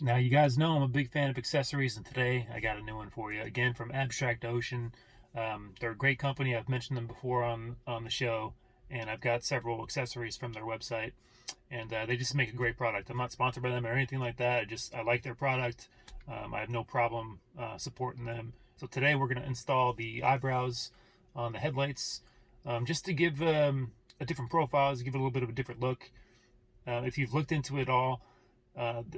Now, you guys know I'm a big fan of accessories, and today I got a new one for you. Again, from Abstract Ocean. They're a great company. I've mentioned them before on the show, and I've got several accessories from their website, and they just make a great product. I'm not sponsored by them or anything like that. I like their product. I have no problem supporting them. So today we're going to install the eyebrows on the headlights, just to give a different profile, give it a little bit of a different look. If you've looked into it all,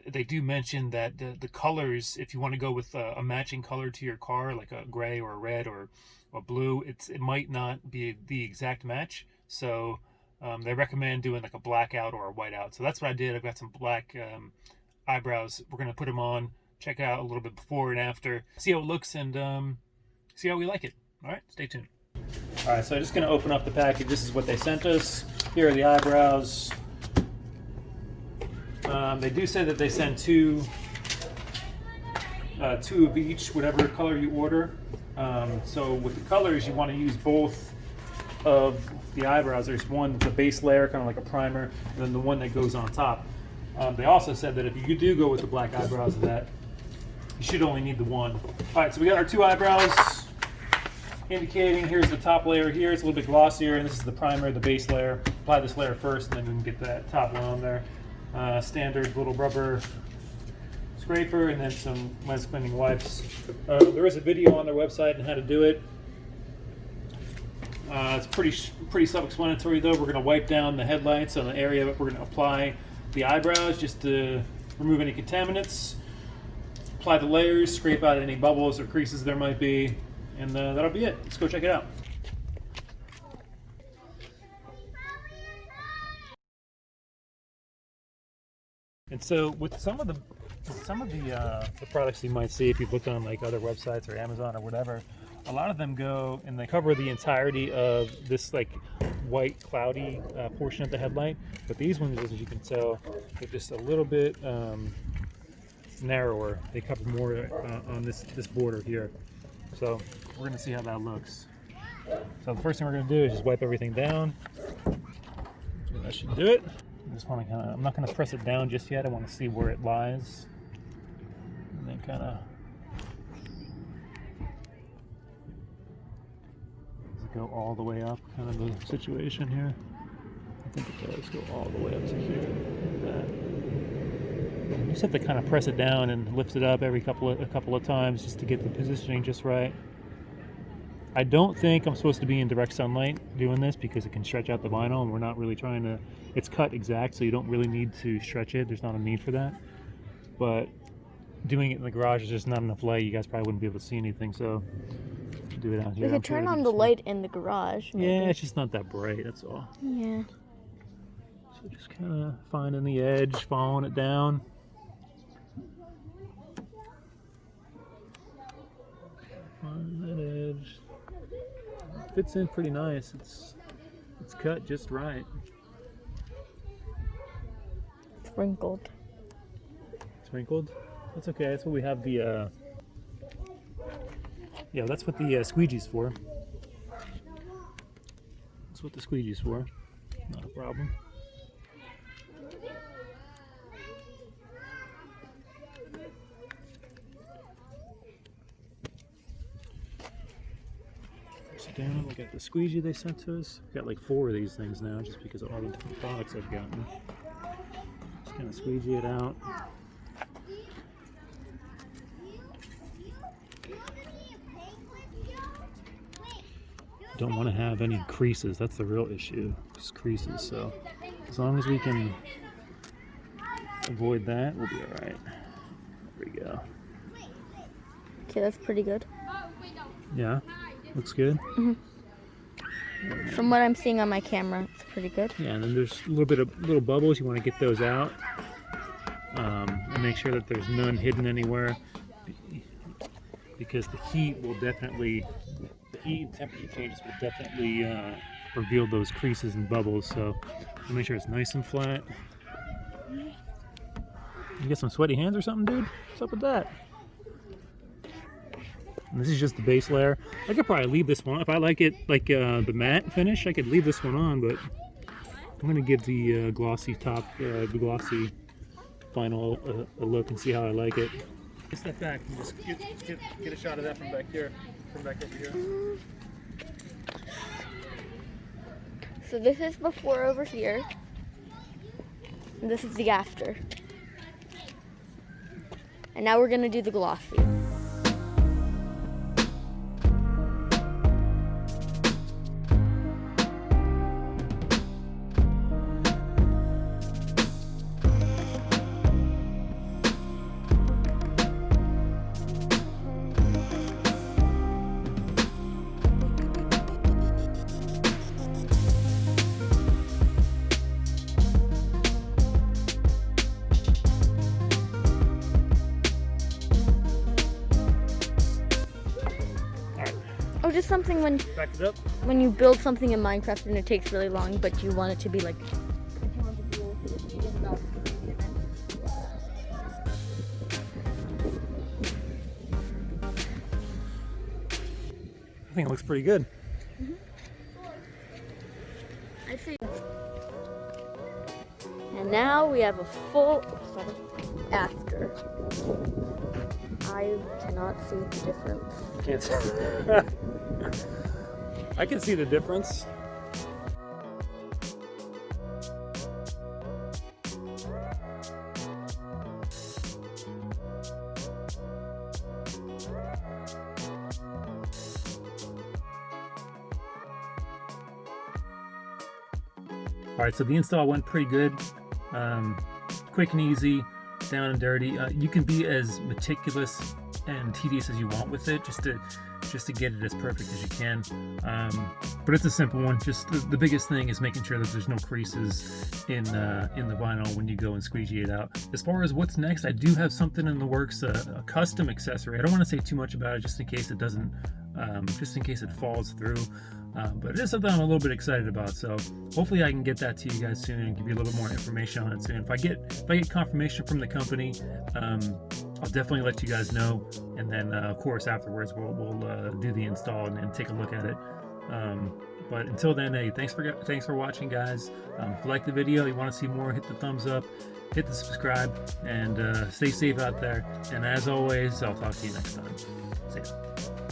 they do mention that the colors, if you want to go with a matching color to your car, like a gray or a red or blue, it might not be the exact match. So they recommend doing like a blackout or a whiteout. So that's what I did. I've got some black eyebrows. We're going to put them on, check out a little bit before and after, see how it looks, and see how we like it. All right, stay tuned. All right, so I'm just going to open up the package. This is what they sent us. Here are the eyebrows. They do say that they send two of each, whatever color you order. So with the colors, you want to use both of the eyebrows. There's one, the base layer, kind of like a primer, and then the one that goes on top. They also said that if you do go with the black eyebrows, that you should only need the one. All right, so we got our two eyebrows, indicating here's the top layer here. It's a little bit glossier, and this is the primer, the base layer. Apply this layer first, and then we can get that top one on there. Standard little rubber scraper, and then some lens cleaning wipes. There is a video on their website on how to do it. It's pretty self-explanatory though. We're going to wipe down the headlights on the area, but we're going to apply the eyebrows just to remove any contaminants. Apply the layers, scrape out any bubbles or creases there might be, and that'll be it. Let's go check it out. And so with some of the products you might see if you've looked on like other websites or Amazon or whatever, a lot of them go and they cover the entirety of this like white cloudy portion of the headlight. But these ones, as you can tell, they're just a little bit narrower. They cover more on this border here. So we're gonna see how that looks. So the first thing we're gonna do is just wipe everything down. That should do it. I just want to I'm not going to press it down just yet. I want to see where it lies. And then kind of, does it go all the way up, kind of the situation here? I think it does go all the way up to here, like that. You just have to kind of press it down and lift it up a couple of times just to get the positioning just right. I don't think I'm supposed to be in direct sunlight doing this because it can stretch out the vinyl, and we're not really trying to, it's cut exact, so you don't really need to stretch it. There's not a need for that. But doing it in the garage is just not enough light. You guys probably wouldn't be able to see anything, so do it out here. We could turn on the light in the garage. Maybe. Yeah, it's just not that bright, that's all. Yeah. So just kind of finding the edge, following it down. Find that edge. Fits in pretty nice. It's cut just right. Sprinkled. Sprinkled? That's okay. That's what we have the yeah, that's what the squeegee's for. That's what the squeegee's for. Not a problem. Down. We got the squeegee they sent to us. We've got like 4 of these things now just because of all the different products I've gotten. Just kind of squeegee it out. Don't want to have any creases. That's the real issue. Just creases. So as long as we can avoid that, we'll be all right. There we go. Okay, that's pretty good. Yeah. Looks good. Mm-hmm. From what I'm seeing on my camera, it's pretty good. Yeah, and then there's a little bit of little bubbles. You want to get those out and make sure that there's none hidden anywhere, because the heat and temperature changes will definitely reveal those creases and bubbles. So make sure it's nice and flat. You got some sweaty hands or something, dude? What's up with that? And this is just the base layer. I could probably leave this one if I like it, like the matte finish. I could leave this one on, but I'm gonna give the glossy top, the glossy final a look and see how I like it. Step back and just get a shot of that from back here, from back over here. So this is before over here. And this is the after. And now we're gonna do the glossy. Oh, just something Back it up. when you build something in Minecraft and it takes really long, but you want it to be like. I think it looks pretty good. I'd say. And now we have a full after. I cannot see the difference. Can't see. I can see the difference. All right, so the install went pretty good. Quick and easy, down and dirty. You can be as meticulous and tedious as you want with it, just to get it as perfect as you can. But it's a simple one. Just the biggest thing is making sure that there's no creases in the vinyl when you go and squeegee it out. As far as what's next, I do have something in the works, a custom accessory. I don't want to say too much about it, just in case it doesn't, just in case it falls through. But it is something I'm a little bit excited about, so hopefully I can get that to you guys soon and give you a little bit more information on it soon. If I get confirmation from the company, I'll definitely let you guys know, and then of course afterwards we'll do the install and take a look at it. But until then, hey, thanks for watching, guys. If you like the video, you want to see more, hit the thumbs up, hit the subscribe, and stay safe out there. And as always, I'll talk to you next time. See ya.